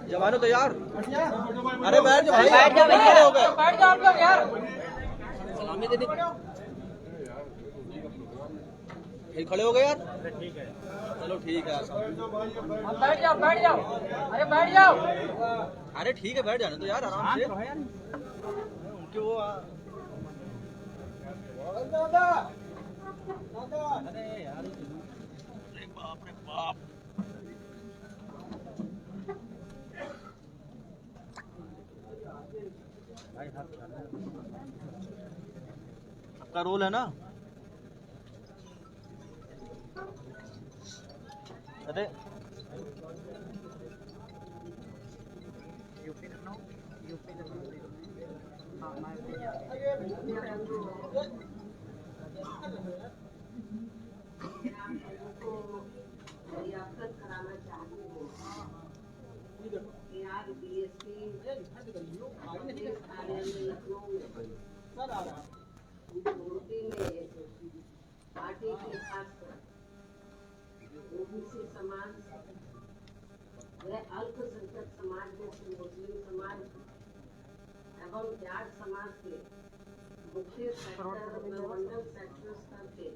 जवानों तैयार। अरे बैठ जाओ भाई, बैठ जाओ आप लोग यार। सलामी देनी फिर खड़े हो गए यार। ठीक है चलो ठीक है। बैठ जाओ बैठ जाओ। अरे बैठ जाओ। अरे ठीक है बैठ जाने तो यार आराम से। उनके वो अरे यार बाप रे बाप। आपका रोल है ना। अरे कराना चाहती हूँ कि आज बीएसपी कार्यालय लखनऊ में मूर्ति में पार्टी के खासकर ओबीसी समाज व अल्पसंख्यक समाज जैसे मुस्लिम समाज एवं जाट समाज के मुख्य सेक्टर व मंडल सेक्टर स्तर के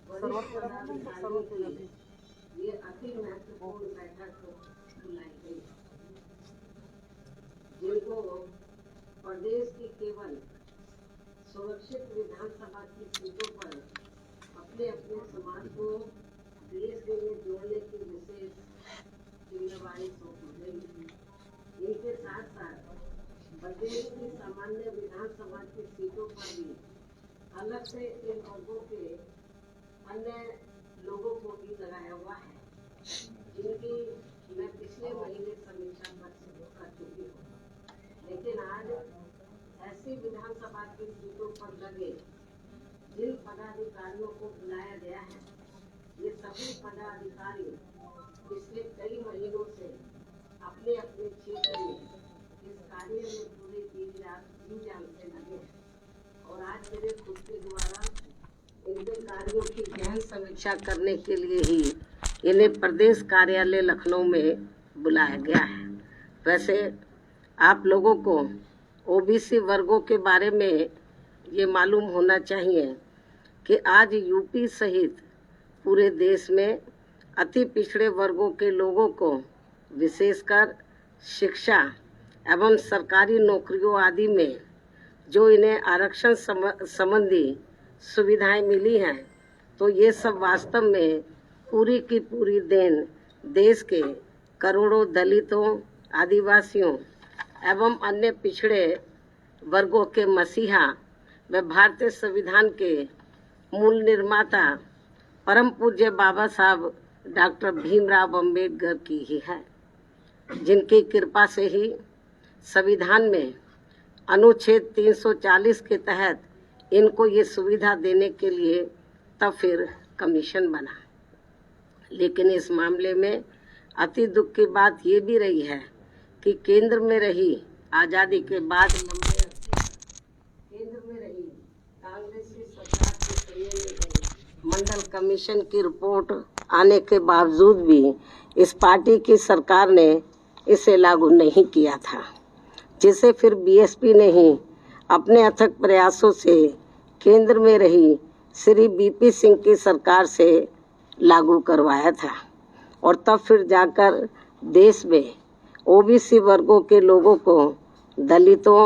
वरिष्ठ पदाधिकारियों की ये अति महत्वपूर्ण बैठक बुलाई गई, जिनको प्रदेश की केवल सुरक्षित विधानसभा की सीटों पर अपने अपने समाज को बीएसपी में जोड़ने की विशेष जिम्मेवारी सौंपी गई। इनके साथ साथ प्रदेश की सामान्य विधानसभा की सीटों पर भी अलग से इन वर्गों के अन्य लोगों को भी लगाया हुआ है, जिनकी मैं पिछले महीने समीक्षा कर चुकी हूँ। लेकिन आज ऐसी विधानसभा की सीटों पर लगे जिन पदाधिकारियों को बुलाया गया है, ये सभी पदाधिकारी पिछले कई महीनों से अपने अपने क्षेत्र में इस कार्य में पूरे जी जान से लगे हैं और आज मेरे खुद के द्वारा इनके कार्यों की गहन समीक्षा करने के लिए ही इन्हें प्रदेश कार्यालय लखनऊ में बुलाया गया है। वैसे आप लोगों को ओबीसी वर्गों के बारे में ये मालूम होना चाहिए कि आज यूपी सहित पूरे देश में अति पिछड़े वर्गों के लोगों को विशेषकर शिक्षा एवं सरकारी नौकरियों आदि में जो इन्हें आरक्षण संबंधी सुविधाएं मिली हैं, तो ये सब वास्तव में पूरी की पूरी देन देश के करोड़ों दलितों, आदिवासियों एवं अन्य पिछड़े वर्गों के मसीहा व भारतीय संविधान के मूल निर्माता परम पूज्य बाबा साहब डॉक्टर भीमराव अंबेडकर की ही है, जिनकी कृपा से ही संविधान में अनुच्छेद 340 के तहत इनको ये सुविधा देने के लिए तब फिर कमीशन बना। लेकिन इस मामले में अति दुख की बात ये भी रही है कि केंद्र में रही आज़ादी के बाद लंबे केंद्र में रही कांग्रेसी सरकार के समय में मंडल कमीशन की रिपोर्ट आने के बावजूद भी इस पार्टी की सरकार ने इसे लागू नहीं किया था, जिसे फिर बीएसपी ने ही अपने अथक प्रयासों से केंद्र में रही श्री बीपी सिंह की सरकार से लागू करवाया था और तब फिर जाकर देश में ओबीसी वर्गों के लोगों को दलितों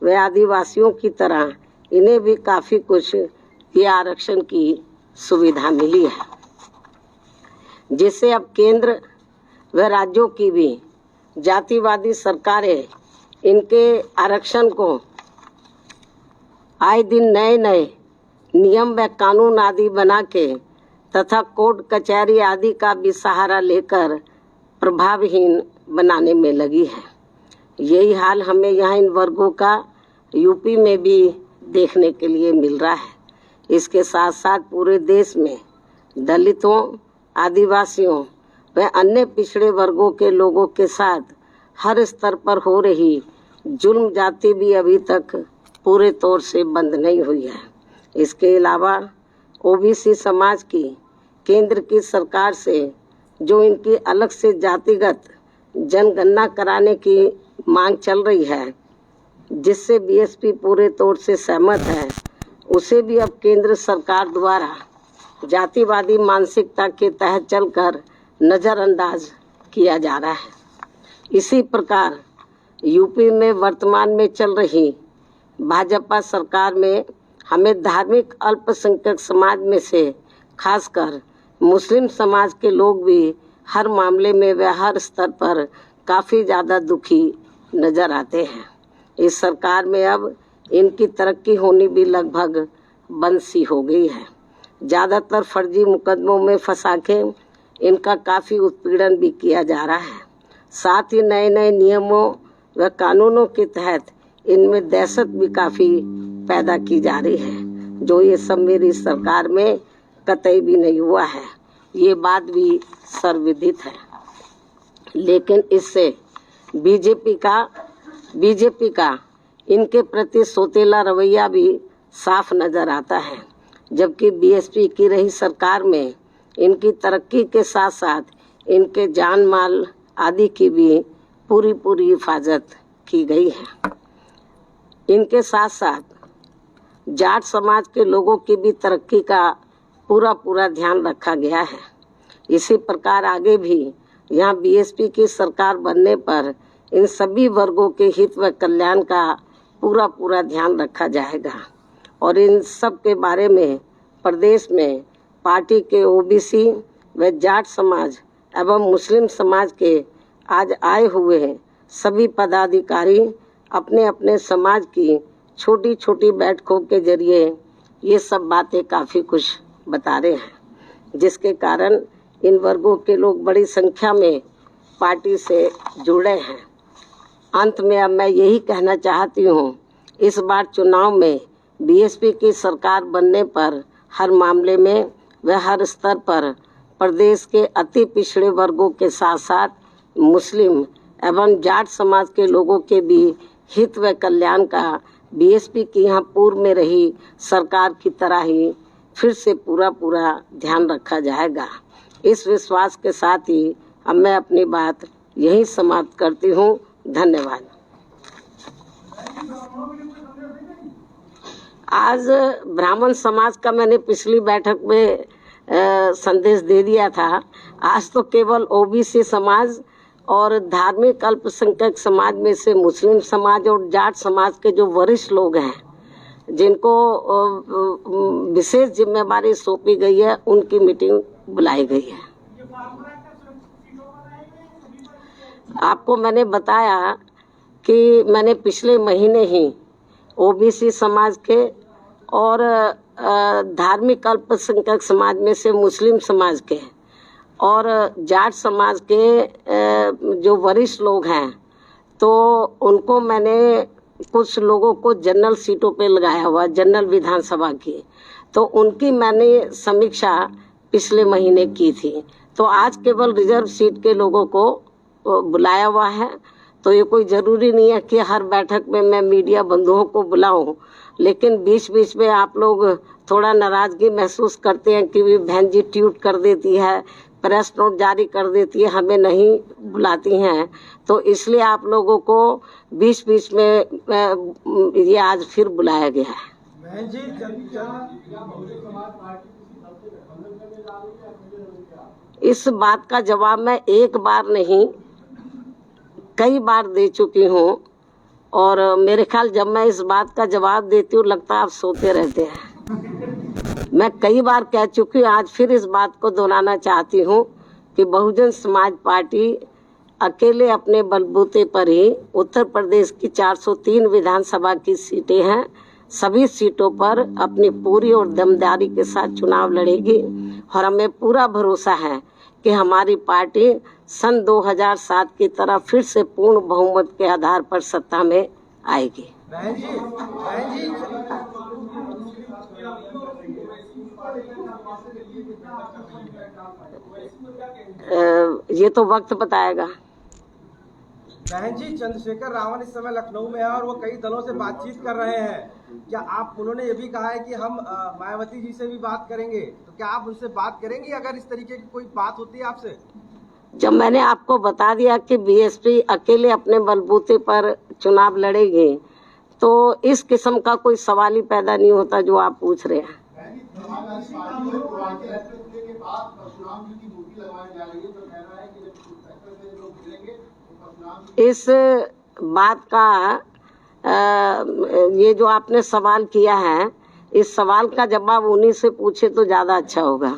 व आदिवासियों की तरह इन्हें भी काफ़ी कुछ ये आरक्षण की सुविधा मिली है, जिससे अब केंद्र व राज्यों की भी जातिवादी सरकारें इनके आरक्षण को आए दिन नए नए नियम व कानून आदि बना के तथा कोर्ट कचहरी आदि का भी सहारा लेकर प्रभावहीन बनाने में लगी है। यही हाल हमें यहाँ इन वर्गों का यूपी में भी देखने के लिए मिल रहा है। इसके साथ साथ पूरे देश में दलितों, आदिवासियों व अन्य पिछड़े वर्गों के लोगों के साथ हर स्तर पर हो रही जुल्म जाति भी अभी तक पूरे तौर से बंद नहीं हुई है। इसके अलावा ओबीसी समाज की केंद्र की सरकार से जो इनकी अलग से जातिगत जनगणना कराने की मांग चल रही है, जिससे बीएसपी पूरे तौर से सहमत है, उसे भी अब केंद्र सरकार द्वारा जातिवादी मानसिकता के तहत चलकर नजरअंदाज किया जा रहा है। इसी प्रकार यूपी में वर्तमान में चल रही भाजपा सरकार में हमें धार्मिक अल्पसंख्यक समाज में से खासकर मुस्लिम समाज के लोग भी हर मामले में व हर स्तर पर काफ़ी ज़्यादा दुखी नजर आते हैं। इस सरकार में अब इनकी तरक्की होनी भी लगभग बंद सी हो गई है। ज़्यादातर फर्जी मुकदमों में फंसा के इनका काफ़ी उत्पीड़न भी किया जा रहा है। साथ ही नए नए नियमों व कानूनों के तहत इनमें दहशत भी काफ़ी पैदा की जा रही है, जो ये सब मेरी सरकार में कतई भी नहीं हुआ है। ये बात भी सर्वविदित है। लेकिन इससे बीजेपी का इनके प्रति सौतेला रवैया भी साफ नजर आता है, जबकि बीएसपी की रही सरकार में इनकी तरक्की के साथ साथ इनके जान माल आदि की भी पूरी हिफाजत की गई है। इनके साथ साथ जाट समाज के लोगों की भी तरक्की का पूरा ध्यान रखा गया है। इसी प्रकार आगे भी यहाँ बीएसपी की सरकार बनने पर इन सभी वर्गों के हित व कल्याण का पूरा ध्यान रखा जाएगा और इन सब के बारे में प्रदेश में पार्टी के ओबीसी व जाट समाज एवं मुस्लिम समाज के आज आए हुए सभी पदाधिकारी अपने अपने समाज की छोटी छोटी बैठकों के जरिए ये सब बातें काफ़ी कुछ बता रहे हैं, जिसके कारण इन वर्गों के लोग बड़ी संख्या में पार्टी से जुड़े हैं। अंत में अब मैं यही कहना चाहती हूँ, इस बार चुनाव में बीएसपी की सरकार बनने पर हर मामले में व हर स्तर पर प्रदेश के अति पिछड़े वर्गों के साथ साथ मुस्लिम एवं जाट समाज के लोगों के भी हित व कल्याण का बीएसपी की यहाँ पूर्व में रही सरकार की तरह ही फिर से पूरा ध्यान रखा जाएगा। इस विश्वास के साथ ही अब मैं अपनी बात यही समाप्त करती हूँ। धन्यवाद। आज ब्राह्मण समाज का मैंने पिछली बैठक में संदेश दे दिया था। आज तो केवल ओबीसी समाज और धार्मिक अल्पसंख्यक समाज में से मुस्लिम समाज और जाट समाज के जो वरिष्ठ लोग हैं, जिनको विशेष जिम्मेदारी सौंपी गई है, उनकी मीटिंग बुलाई गई है। आपको मैंने बताया कि मैंने पिछले महीने ही ओबीसी समाज के और धार्मिक अल्पसंख्यक समाज में से मुस्लिम समाज के और जाट समाज के जो वरिष्ठ लोग हैं, तो उनको मैंने कुछ लोगों को जनरल सीटों पे लगाया हुआ, जनरल विधानसभा की, तो उनकी मैंने समीक्षा पिछले महीने की थी। तो आज केवल रिजर्व सीट के लोगों को बुलाया हुआ है। तो ये कोई ज़रूरी नहीं है कि हर बैठक में मैं मीडिया बंधुओं को बुलाऊं, लेकिन बीच बीच में आप लोग थोड़ा नाराज़गी महसूस करते हैं कि बहन जी ट्वीट कर देती है, प्रेस नोट जारी कर देती है, हमें नहीं बुलाती हैं। तो इसलिए आप लोगों को बीच बीच में ये आज फिर बुलाया गया है। इस बात का जवाब मैं एक बार नहीं कई बार दे चुकी हूँ, और मेरे ख्याल जब मैं इस बात का जवाब देती हूँ लगता है आप सोते रहते हैं। मैं कई बार कह चुकी हूँ, आज फिर इस बात को दोहराना चाहती हूँ कि बहुजन समाज पार्टी अकेले अपने बलबूते पर ही उत्तर प्रदेश की 403 विधानसभा की सीटें हैं, सभी सीटों पर अपनी पूरी और दमदारी के साथ चुनाव लड़ेगी और हमें पूरा भरोसा है कि हमारी पार्टी सन 2007 की तरह फिर से पूर्ण बहुमत के आधार पर सत्ता में आएगी। ये तो वक्त बताएगा। बहन जी, चंद्रशेखर रावण इस समय लखनऊ में है और वो कई दलों से बातचीत कर रहे हैं। क्या आप, उन्होंने ये भी कहा है कि हम मायावती जी से भी बात करेंगे, तो क्या आप उनसे बात करेंगे अगर इस तरीके की कोई बात होती है आपसे? जब मैंने आपको बता दिया कि बीएसपी अकेले अपने बलबूते पर चुनाव लड़ेगी, तो इस किस्म का कोई सवाल ही पैदा नहीं होता जो आप पूछ रहे हैं। इस बात का ये जो आपने सवाल किया है, इस सवाल का जवाब उन्हीं से पूछे तो ज्यादा अच्छा होगा।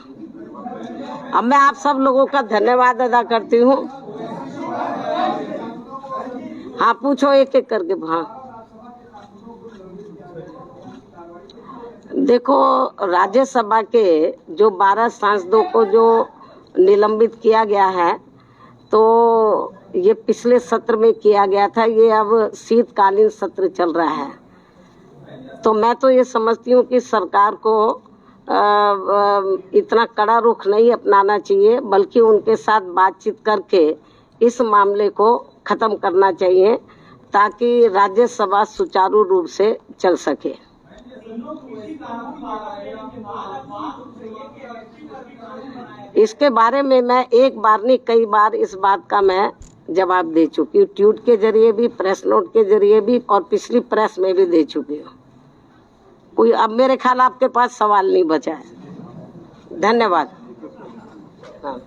अब मैं आप सब लोगों का धन्यवाद अदा करती हूँ। हाँ, पूछो एक एक करके। हाँ, देखो, राज्यसभा के जो 12 सांसदों को जो निलंबित किया गया है, तो ये पिछले सत्र में किया गया था, ये अब शीतकालीन सत्र चल रहा है। तो मैं तो ये समझती हूँ कि सरकार को इतना कड़ा रुख नहीं अपनाना चाहिए, बल्कि उनके साथ बातचीत करके इस मामले को खत्म करना चाहिए, ताकि राज्यसभा सुचारू रूप से चल सके। इसके बारे में मैं एक बार नहीं, कई बार इस बात का मैं जवाब दे चुकी हूँ, ट्वीट के जरिए भी, प्रेस नोट के जरिए भी, और पिछली प्रेस में भी दे चुकी हूँ। कोई अब मेरे ख्याल आपके पास सवाल नहीं बचा है। धन्यवाद। हाँ।